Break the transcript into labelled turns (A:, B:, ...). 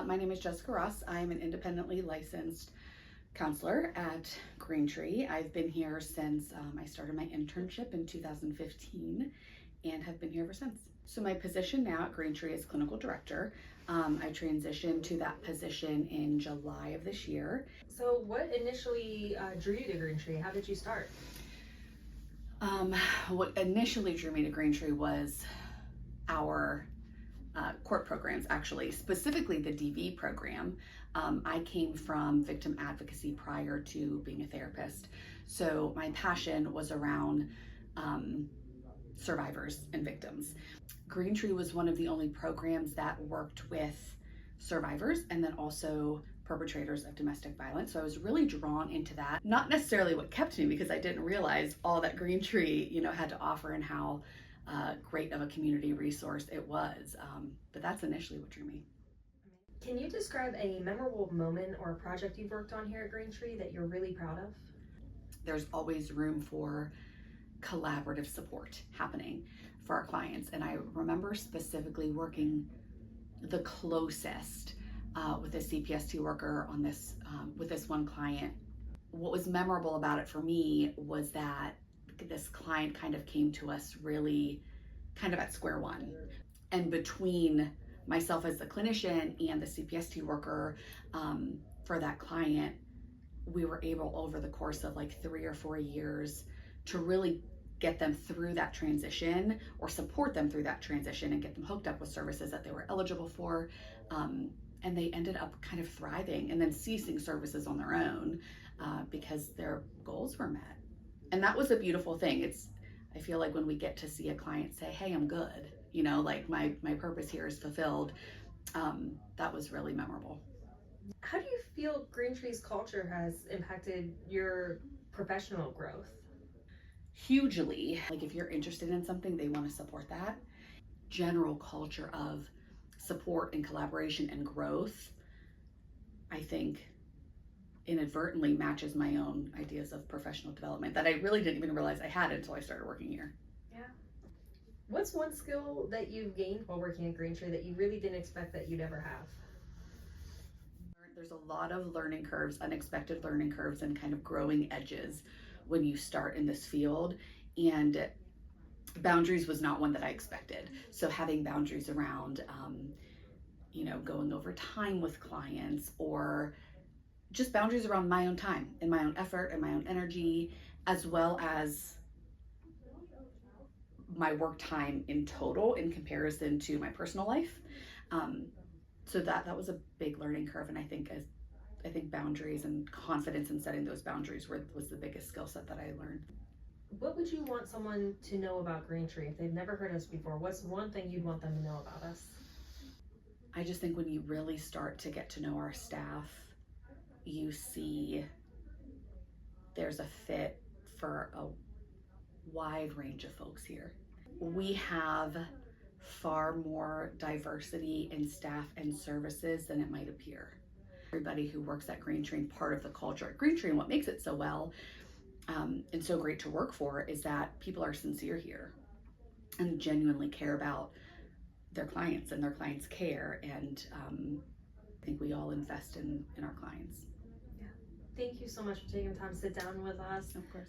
A: My name is Jessica Ross. I'm an independently licensed counselor at Greentree. I've been here since I started my internship in 2015 and have been here ever since. So my position now at Greentree is clinical director. I transitioned to that position in July of this year.
B: So what initially drew you to Greentree? How did you start?
A: What initially drew me to Greentree was our court programs, actually, specifically the DV program. I came from victim advocacy prior to being a therapist. So my passion was around survivors and victims. Greentree was one of the only programs that worked with survivors and then also perpetrators of domestic violence. So I was really drawn into that. Not necessarily what kept me, because I didn't realize all that Greentree, had to offer and how great of a community resource it was. But that's initially what drew me.
B: Can you describe a memorable moment or a project you've worked on here at Greentree that you're really proud of?
A: There's always room for collaborative support happening for our clients. And I remember specifically working the closest with a CPST worker on this, with this one client. What was memorable about it for me was that this client kind of came to us really kind of at square one. And between myself as the clinician and the CPST worker for that client, we were able over the course of like 3 or 4 years to really get them through that transition or support them through that transition and get them hooked up with services that they were eligible for. And they ended up kind of thriving and then ceasing services on their own because their goals were met. And that was a beautiful thing. I feel like when we get to see a client say, hey, I'm good, like my purpose here is fulfilled, that was really memorable.
B: How do you feel Greentree's culture has impacted your professional growth?
A: Hugely. Like if you're interested in something, they want to support that. General culture of support and collaboration and growth, I think inadvertently matches my own ideas of professional development that I really didn't even realize I had until I started working here.
B: Yeah. What's one skill that you've gained while working at Greentree that you really didn't expect that you'd ever have?
A: There's a lot of learning curves, unexpected learning curves, and kind of growing edges when you start in this field. And boundaries was not one that I expected. So having boundaries around, going over time with clients, or just boundaries around my own time and my own effort and my own energy, as well as my work time in total in comparison to my personal life. So that was a big learning curve. And I think boundaries and confidence in setting those boundaries was the biggest skill set that I learned.
B: What would you want someone to know about Greentree if they've never heard us before? What's one thing you'd want them to know about us?
A: I just think when you really start to get to know our staff, you see there's a fit for a wide range of folks here. We have far more diversity in staff and services than it might appear. Everybody who works at Greentree and part of the culture at Greentree, and what makes it so well and so great to work for, is that people are sincere here and genuinely care about their clients and their clients' care. And I think we all invest in our clients.
B: Yeah. Thank you so much for taking the time to sit down with us.
A: Of course.